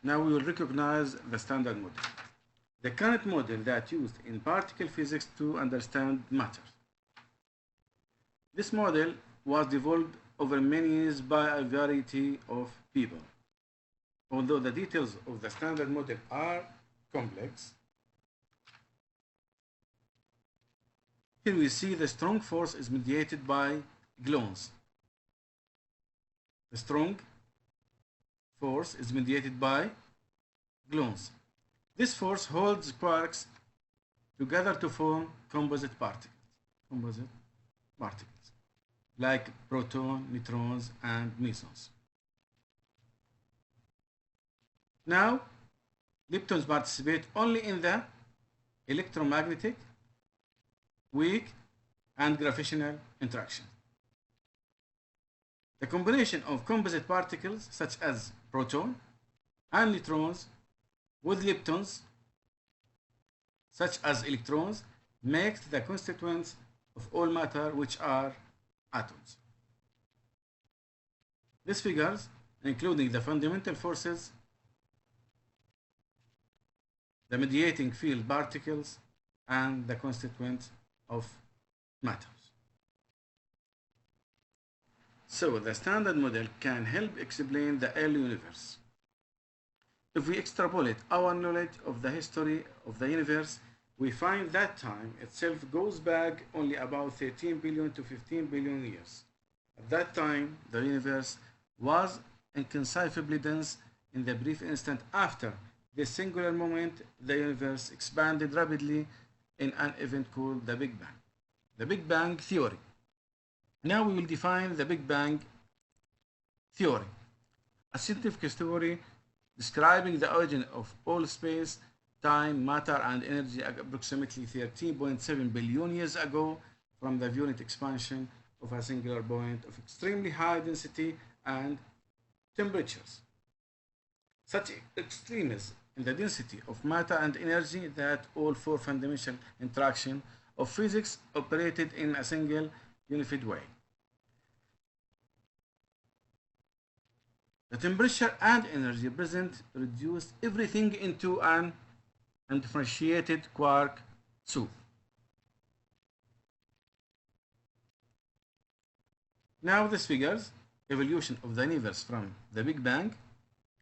Now we will recognize the standard model, the current model that used in particle physics to understand matter. This model was developed over many years by a variety of people. Although the details of the standard model are complex, here we see the strong force is mediated by gluons. The strong force is mediated by gluons. This force holds quarks together to form composite particles, like protons, neutrons, and mesons. Now, leptons participate only in the electromagnetic, weak, and gravitational interaction. The combination of composite particles such as protons and neutrons with leptons such as electrons makes the constituents of all matter, which are atoms. These figures, including the fundamental forces, the mediating field particles, and the constituents of matters. So the standard model can help explain the early universe. If we extrapolate our knowledge of the history of the universe, we find that time itself goes back only about 13 billion to 15 billion years. At that time, the universe was inconceivably dense. In the brief instant after this singular moment, the universe expanded rapidly in an event called the Big Bang. The Big Bang theory. Now we will define the Big Bang theory, a scientific theory describing the origin of all space, time, matter, and energy approximately 13.7 billion years ago from the violent expansion of a singular point of extremely high density and temperatures. Such extremes in the density of matter and energy that all four fundamental interactions of physics operated in a single unified way. The temperature and energy present reduced everything into an undifferentiated quark soup. Now these figures, evolution of the universe from the Big Bang,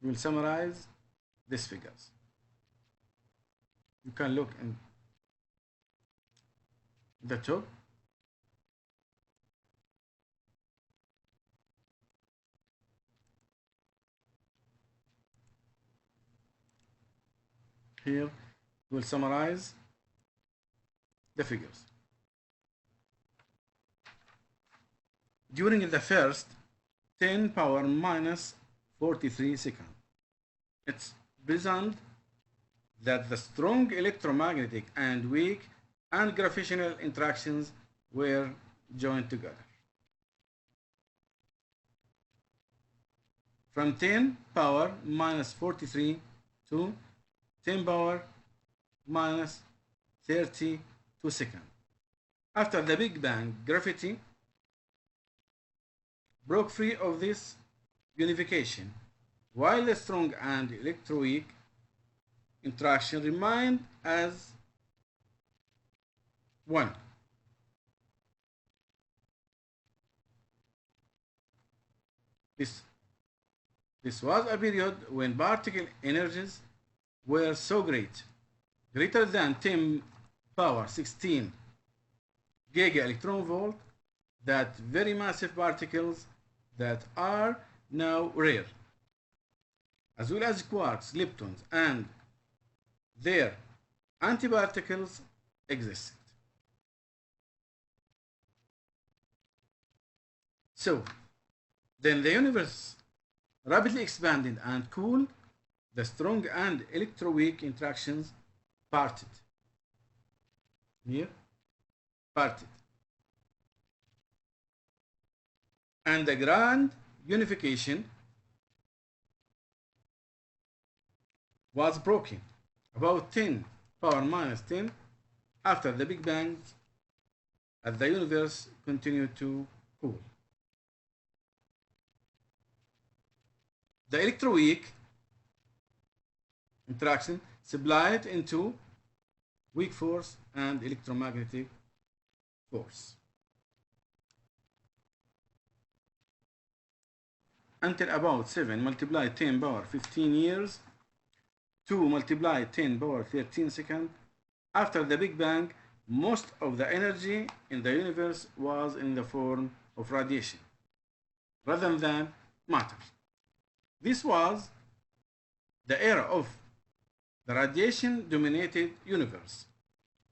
will summarize these figures. You can look in the top. Here we'll summarize the figures. During the first 10 power minus 43 seconds, it's presumed that the strong electromagnetic and weak and gravitational interactions were joined together. From 10 power minus 43 to 10 power minus 32 seconds. After the Big Bang, gravity broke free of this unification, while the strong and electroweak interaction remained as one. This was a period when particle energies were so great, greater than 10 power 16 giga electron volt, that very massive particles that are now rare, as well as quarks, leptons, and their antiparticles existed. So, then the universe rapidly expanded and cooled. The strong and electroweak interactions parted. Here, parted. And the grand unification was broken about 10 power minus 10 after the Big Bang, as the universe continued to cool. The electroweak interaction split into weak force and electromagnetic force. Until about 7 multiplied 10 power 15 years, 2 multiplied 10 power 13 seconds. After the Big Bang, most of the energy in the universe was in the form of radiation rather than matter. This was the era of the radiation dominated universe.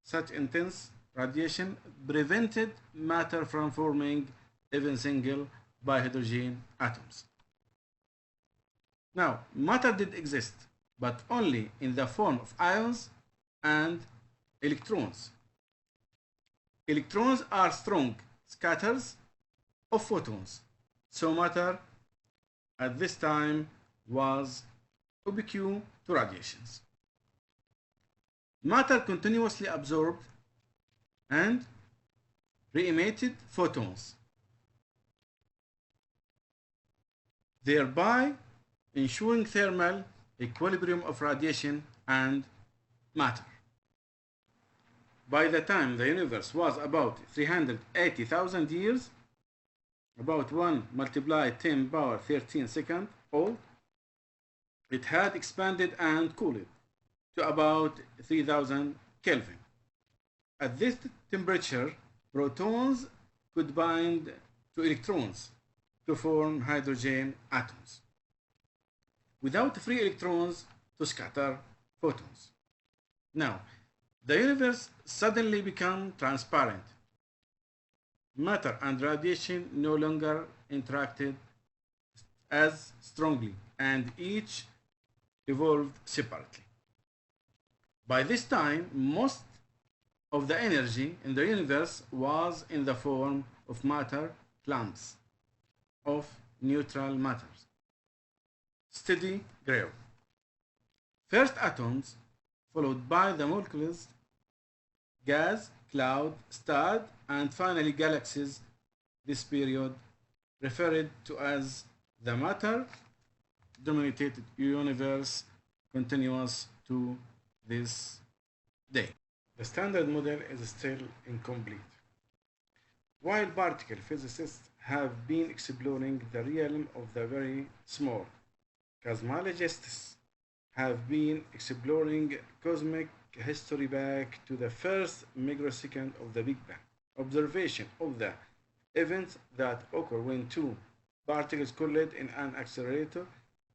Such intense radiation prevented matter from forming even single bihydrogen atoms. Now, matter did exist, but only in the form of ions and electrons. Electrons are strong scatters of photons, so matter at this time was oblique to radiations. Matter continuously absorbed and re-emitted photons, thereby ensuring thermal equilibrium of radiation and matter. By the time the universe was about 380,000 years, about 1 multiplied 10 power 13 second old, it had expanded and cooled to about 3000 Kelvin. At this temperature, protons could bind to electrons to form hydrogen atoms, without free electrons to scatter photons. Now, the universe suddenly became transparent. Matter and radiation no longer interacted as strongly, and each evolved separately. By this time, most of the energy in the universe was in the form of matter clumps of neutral matter. Steady growth. First atoms, followed by the molecules, gas, cloud, star, and finally galaxies. This period referred to as the matter dominated universe continues to this day. The standard model is still incomplete. While particle physicists have been exploring the realm of the very small, cosmologists have been exploring cosmic history back to the first microsecond of the Big Bang. Observation of the events that occur when two particles collide in an accelerator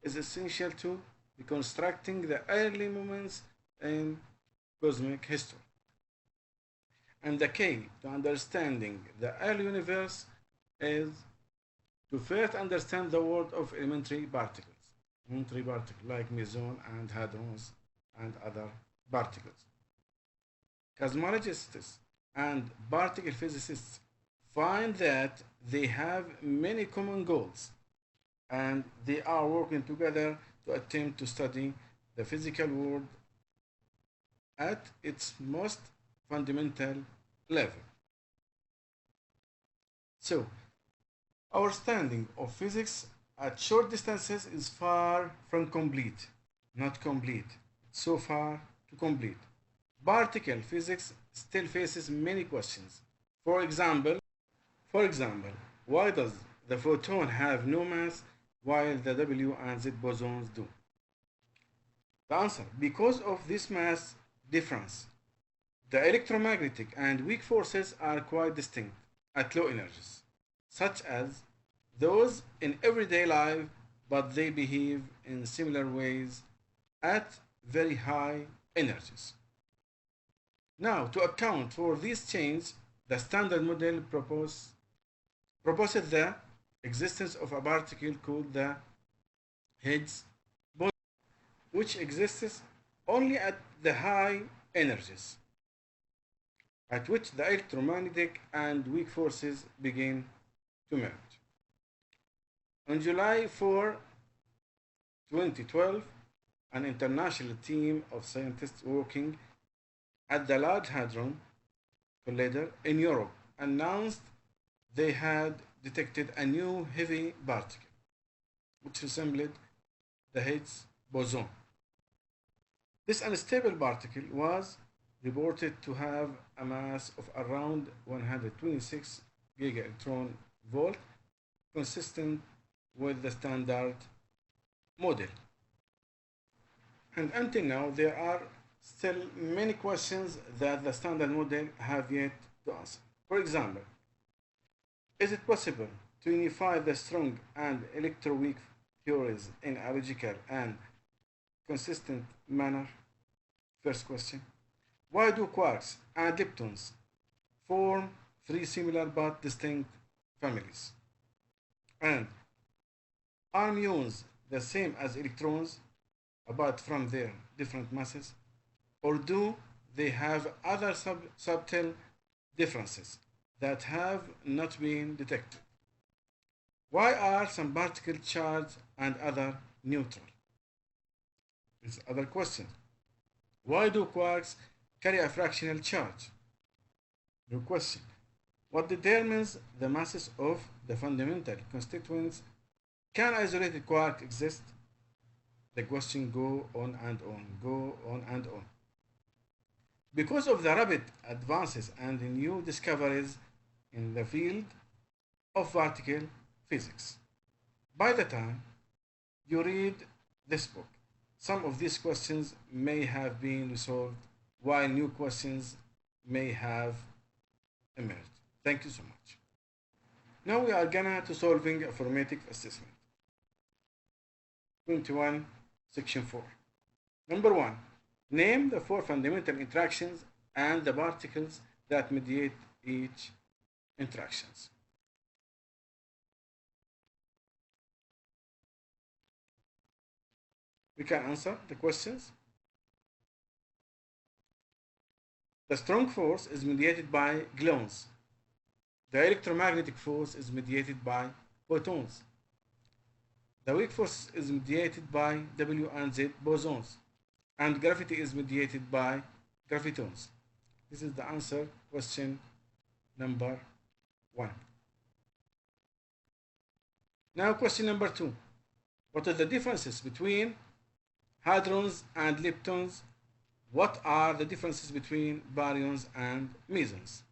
is essential to reconstructing the early moments in cosmic history. And the key to understanding the early universe is to first understand the world of elementary particles like meson and hadrons and other particles. Cosmologists and particle physicists find that they have many common goals and they are working together to attempt to study the physical world at its most fundamental level. So, our understanding of physics at short distances is far from complete, not complete, so far to complete. Particle physics still faces many questions. For example, why does the photon have no mass while the W and Z bosons do? The answer, because of this mass difference. The electromagnetic and weak forces are quite distinct at low energies, such as those in everyday life, but they behave in similar ways at very high energies. Now, to account for this change, the standard model proposes the existence of a particle called the Higgs boson, which exists only at the high energies, at which the electromagnetic and weak forces begin to merge. On July 4, 2012, an international team of scientists working at the Large Hadron Collider in Europe announced they had detected a new heavy particle, which resembled the Higgs boson. This unstable particle was reported to have a mass of around 126 gigaelectron volt, consistent with the standard model. And until now, there are still many questions that the standard model have yet to answer. For example, is it possible to unify the strong and electroweak theories in a logical and consistent manner? First question. Why do quarks and leptons form three similar but distinct families? And are muons the same as electrons apart from their different masses? Or do they have other subtle differences that have not been detected? Why are some particles charged and other neutral? This is other question. Why do quarks carry a fractional charge? New question. What determines the masses of the fundamental constituents? Can isolated quark exist? The question go on and on, go on and on. Because of the rapid advances and the new discoveries in the field of particle physics, by the time you read this book, some of these questions may have been resolved while new questions may have emerged. Thank you so much. Now we are gonna to solving a formative assessment. 21, section 4. Number 1. Name the four fundamental interactions and the particles that mediate each interactions. We can answer the questions. The strong force is mediated by gluons. The electromagnetic force is mediated by photons. The weak force is mediated by W and Z bosons. And gravity is mediated by gravitons. This is the answer, question number 1. Now question number 2. What are the differences between hadrons and leptons? What are the differences between baryons and mesons?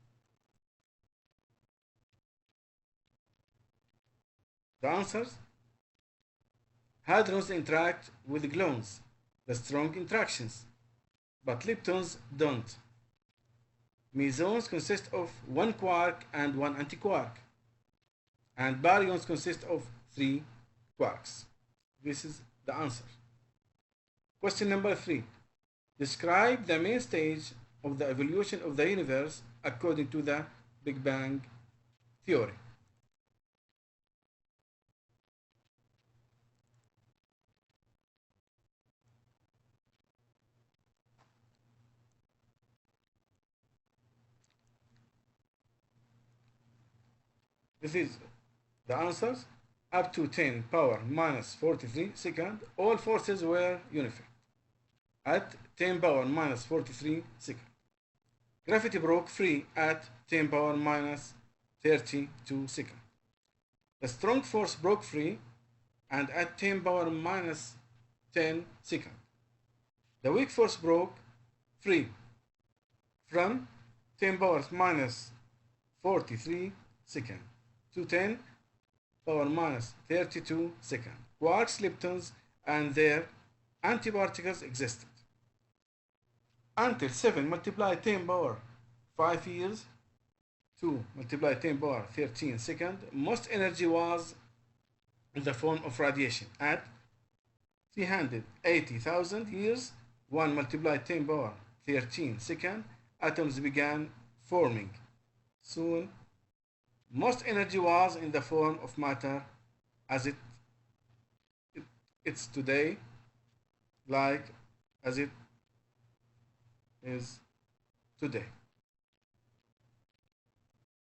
The answers: hadrons interact with gluons, the strong interactions, but leptons don't. Mesons consist of one quark and one antiquark, and baryons consist of 3 quarks. This is the answer. Question number 3. Describe the main stage of the evolution of the universe according to the Big Bang theory. This is the answers. Up to 10 power minus 43 second, all forces were unified. At 10 power minus 43 second, gravity broke free at 10 power minus 32 second. The strong force broke free and at 10 power minus 10 second. The weak force broke free from 10 power minus 43 second to 10 power minus 32 second. Quarks, leptons, and their antiparticles existed until 7 multiplied 10 power 5 years, 2 multiplied 10 power 13 second. Most energy was in the form of radiation. At 380,000 years, 1 multiplied 10 power 13 second, atoms began forming. Soon, most energy was in the form of matter as it's today, like as it is today.